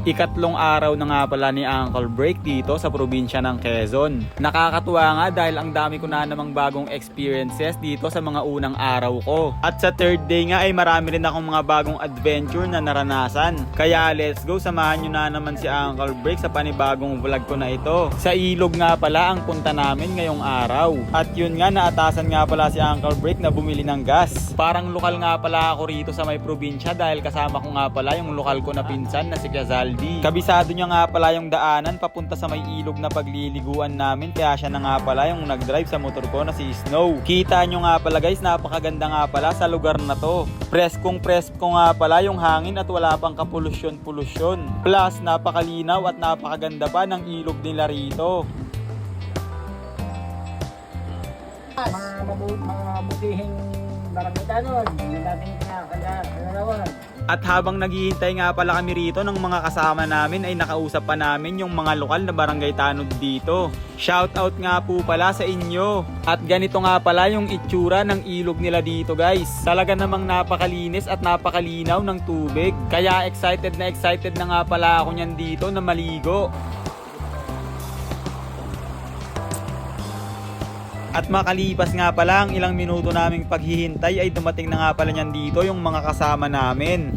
Ikatlong araw na nga pala ni Uncle Break dito sa probinsya ng Quezon. Nakakatuwa nga dahil ang dami ko na namang bagong experiences dito sa mga unang araw ko. At sa third day nga ay marami rin akong mga bagong adventure na naranasan. Kaya let's go, samahan nyo na naman si Uncle Break sa panibagong vlog ko na ito. Sa ilog nga pala ang punta namin ngayong araw. At yun nga, naatasan nga pala si Uncle Break na bumili ng gas. Parang lokal nga pala ako rito sa may probinsya dahil kasama ko nga pala yung lokal ko na pinsan na si Quezaldi. Kabisado niya nga pala yung daanan papunta sa may ilog na pagliliguan namin, kaya siya na nga pala yung nagdrive sa motor ko na si Snow. Kita nyo nga pala guys, napakaganda nga pala sa lugar na to. Preskong presko nga pala yung hangin at wala pang kapolusyon-polusyon. Plus napakalinaw at napakaganda pa ng ilog nila rito. Mga mabutihing barangay nun, hindi natin kinakalawan. At habang naghihintay nga pala kami rito ng mga kasama namin ay nakausap pa namin yung mga lokal na barangay tanod dito. Shoutout nga po pala sa inyo. At ganito nga pala yung itsura ng ilog nila dito guys. Talaga namang napakalinis at napakalinaw ng tubig. Kaya excited na nga pala ako niyan dito na maligo. At makalipas nga pala ang ilang minuto naming paghihintay ay dumating na nga pala niyan dito yung mga kasama namin.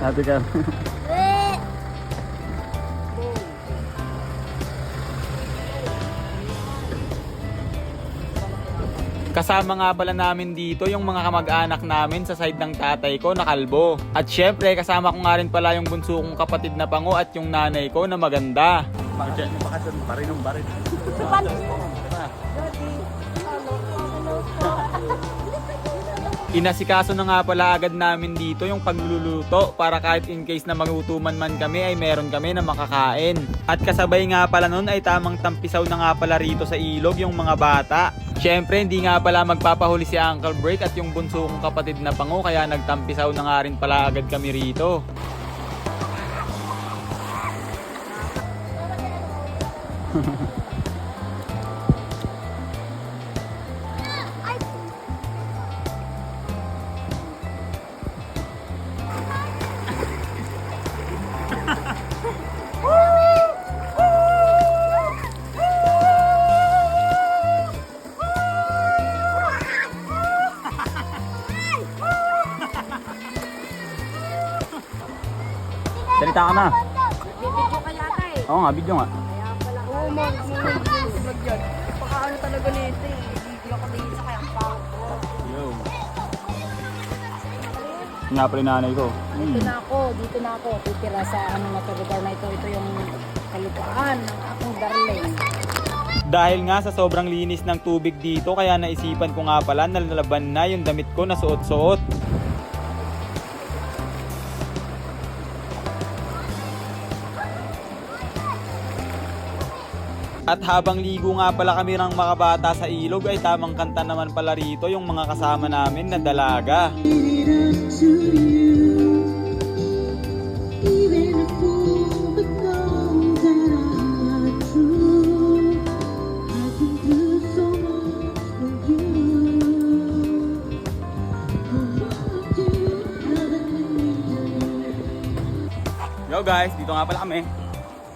Sabi ka. Kasama nga pala namin dito yung mga kamag-anak namin sa side ng tatay ko na kalbo. At syempre kasama ko nga rin pala yung bunso kong kapatid na pango at yung nanay ko na maganda. Inasikaso na nga pala agad namin dito yung pagluluto para kahit in case na magutuman man kami ay meron kami na makakain. At kasabay nga pala nun ay tamang tampisaw na nga pala rito sa ilog yung mga bata. Syempre hindi nga pala magpapahuli si Uncle Break at yung bunso kong kapatid na pango, kaya nagtampisaw na nga rin pala agad kami rito. Salita ka na. Bibidyo ka yata eh. Oo nga, video nga. Kaya pala. Oo, mag-vlog yan. Pakaano talaga nito eh. Bibidyo ka din sa kaya pangit ko. Yo. Nga pala yung nanay ko. Dito na ako. Titira sa ano na to, lugar na ito. Ito yung kalupaan ng akong darling. Dahil nga sa sobrang linis ng tubig dito, kaya naisipan ko nga pala na lalaban na yung damit ko na suot-suot. At habang ligo nga pala kami ng mga bata sa ilog ay tamang kanta naman pala rito yung mga kasama namin na dalaga. Yo guys, dito nga pala kami.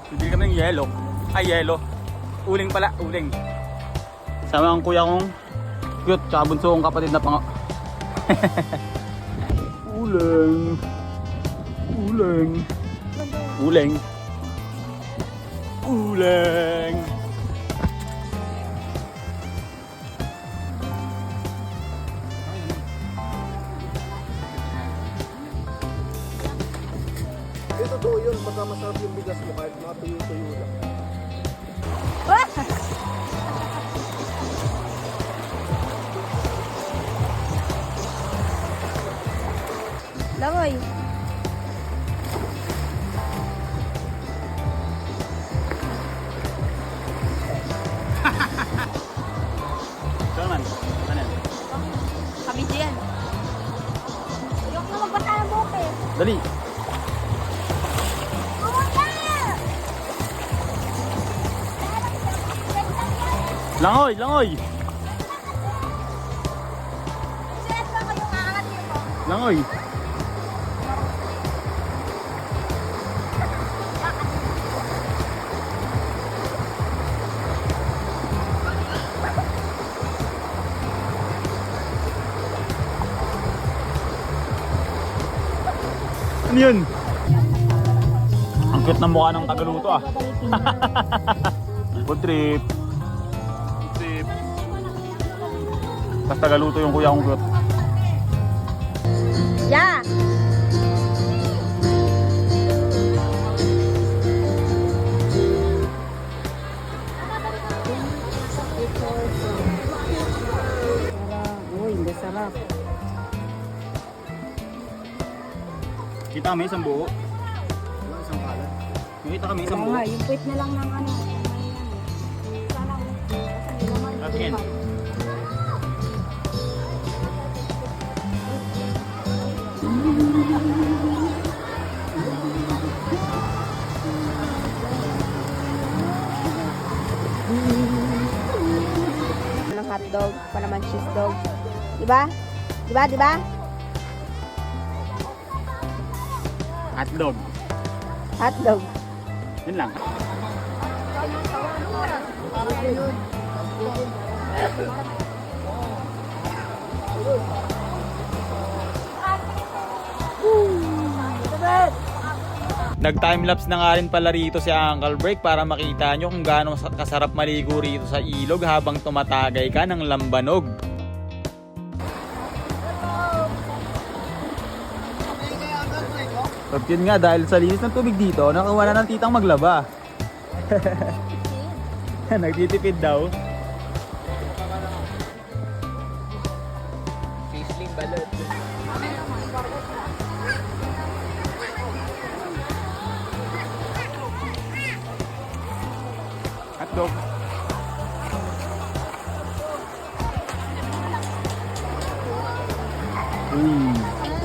Bibili kami ng yelo. Ay, yelo. Uling pala, uling. Sama ang kuya kong cute, tsaka bunso kong kapatid na pango. Uling. Uling. Uling. Uling. Ito to yun, baka masarap yung bigas mo kahit nakatuyo-tuyo lang. Langoy. Saan? Ano? Kabidyo yan. Ayoko na magbata ng buhok eh. Dali. Langoy, langoy. Saan ba kayo nga Langoy. Ano yun? Ang cute ng mukha ng tagaluto ah. Food trip. Food trip. Tapos tagaluto yung kuya kong cute. Yeah! Uy, hindi sarap. Kita kami isang buo. Isang kalat. Nakita kami isang Oo buo. nga, yung puwit na lang ng ano. Sana, kasi naman, At yan. Ng hotdog, pa naman cheese dog. Diba? Diba? Diba? Hotdog. Hotdog. Yun lang. Nag-timelapse na nga rin pala rito si Uncle Break para makita nyo kung gaano kasarap maligo rito sa ilog habang tumatagay ka ng lambanog. At yun nga, dahil sa linis ng tubig dito, nakawala ng titang maglaba. Nagtitipid daw. Hotdog.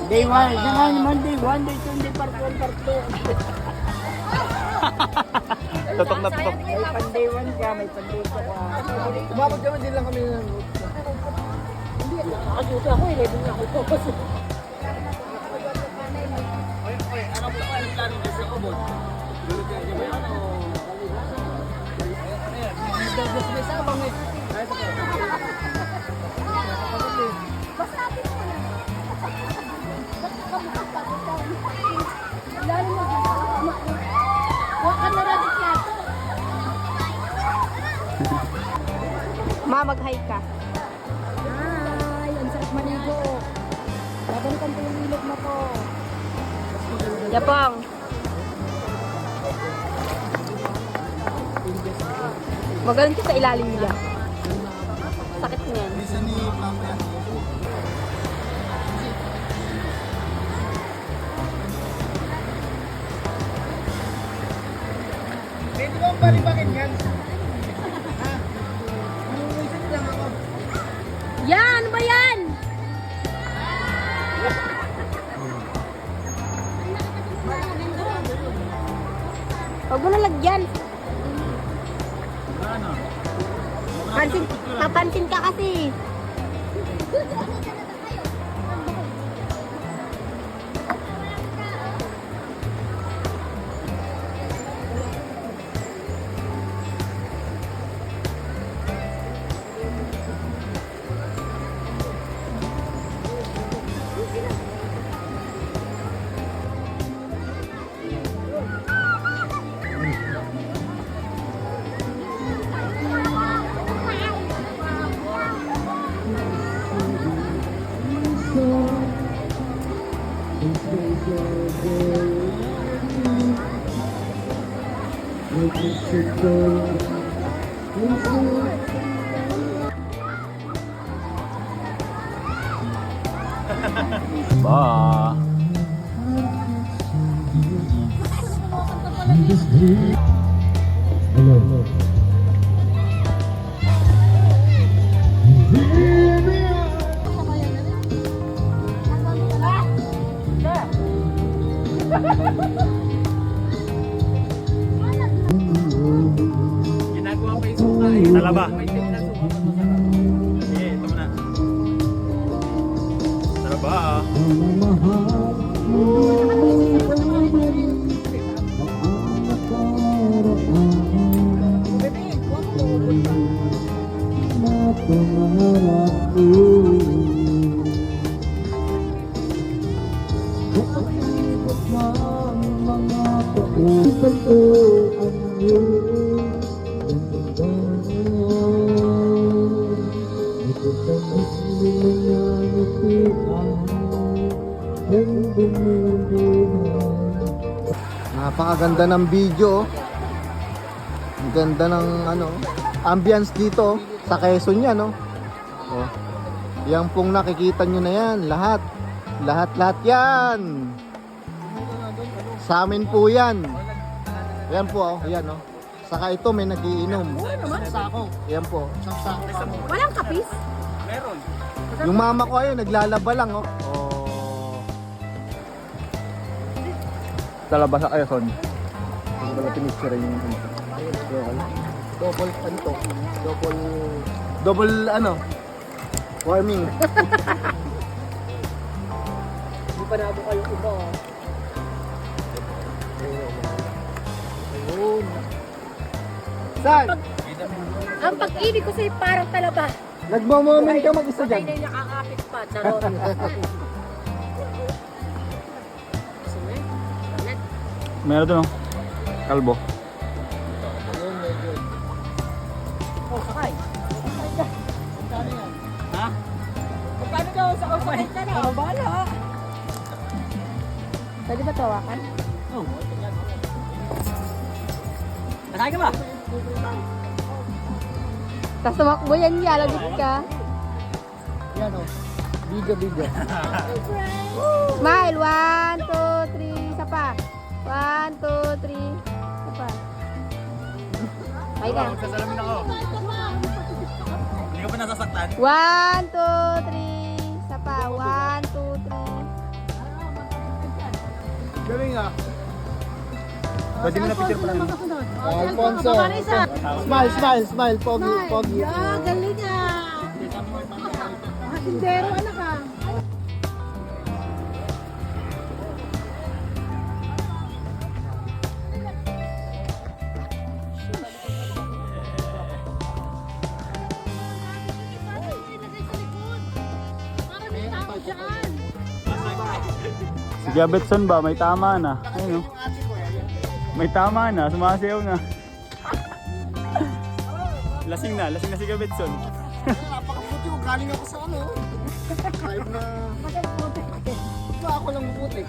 Day 1, saka naman day 1, day 2, day part 1, part 2. Tutok na tutok. May pan day 1 ka, may pan day 2 ka. Umabot kami din lang kami ng Nakasuti ako, ready na ako. Ma, mag-hike ka. Ay, ang sarap maligo. Babalikan ko yung ilog na to. Japong. Magaling ka sa ilalim nila. Sakit mo yan. isa ni Pamela. Pwede ba ang balibakin yan? Ha? Iisip lang ako. Yan! Ano ba yan? Huwag mo nalagyan. Pansin, papansin ka kasi. Ba. Talaba. Sige, ito muna. Talaba. ba? Napakaganda ng video. Ang ganda ng ano, ambience dito sa Quezon yan, no? Oh. Yan pong nakikita nyo na yan, lahat. Lahat yan. Sa amin po yan. Yan po, oh, yan, oh. Saka ito may nagiinom. Yan po. Walang kapis? Yung mama ko ayun, naglalaba lang, oh. Oh. Talaba sa Quezon. Wala pinicture yung double panto. Double ano? Warming. Hindi pa nabo kayo iba. Ayun. Saan? Ang pag-ibig ko sa'yo parang talaba. Nagmamoment ka mag-isa Patay dyan. na yung nakakapit pa. Charot. Meron doon, oh. Kalbo. Oh, sakay. Ha? Magkano daw sa kasay ka na? Ano bala? Pwede ba tawakan? Oo. Sakay ka ba? Tapos tumakbo yan niya, lagot ka. Yan o. Biga. Smile, 1, 2, 3, isa pa. 1, 2, 3, isa pa. Okay na. Sasalamin ako. Hindi ka pa nasasaktan? 1, 2, 3, isa pa. 1, 2, 3. Galing ah. Pwede mo na picture pa lang. Alfonso. Smile. Pogi. Galing ah. Tindero, anak ka. Si Gabetson ba? May tama na. Ayun, oh. May tama na. Sumasayaw na. Lasing na si Gabetson. Napakaputi ko. Galing ako sa ano. Kahit na... Ito ako lang buti.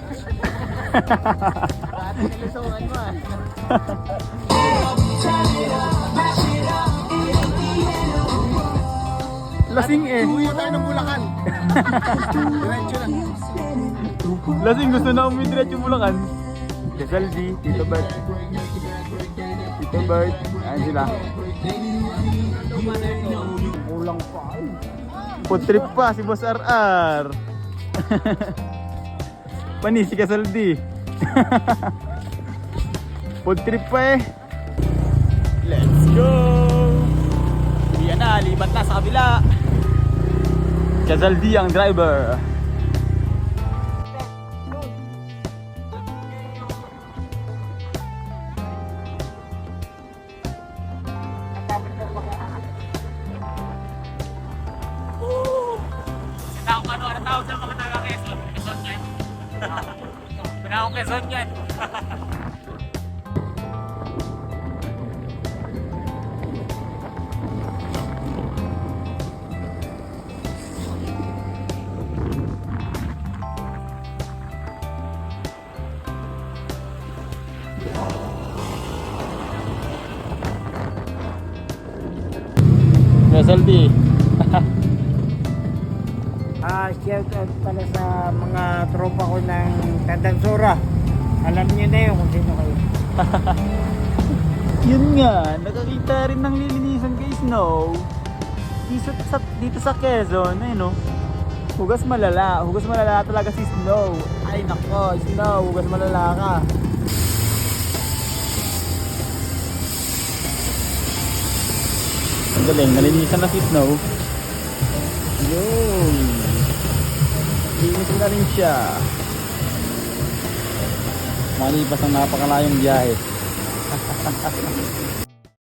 Dati nilusungan mo ah. Lasing eh. Uwi tayo ng Bulacan. Diretso lang. Lasing gusto na umidiretso yung Bulacan. Quezon D, Tito Bert. Tito Bert. Ayan sila. Kulang pa. Food trip pa si Boss RR. Pani si Kasaldi. Food trip pa eh. Let's go. Yan na, libat na sa kabila. Kasaldi ang driver. Quezon yan. Saldi. Shout out pala sa mga tropa ko ng Tandansura. Alam niyo na yun kung sino kayo. Yun nga, nakakita rin ng lilinisan guys, no? Dito sa Quezon, ay no? Hugas malala talaga si Snow. Ay nako, Snow, hugas malala ka. Ang galing, nalinisan na si Snow. Yun. Linis na rin siya. Malipas ang napakalayong biyahe.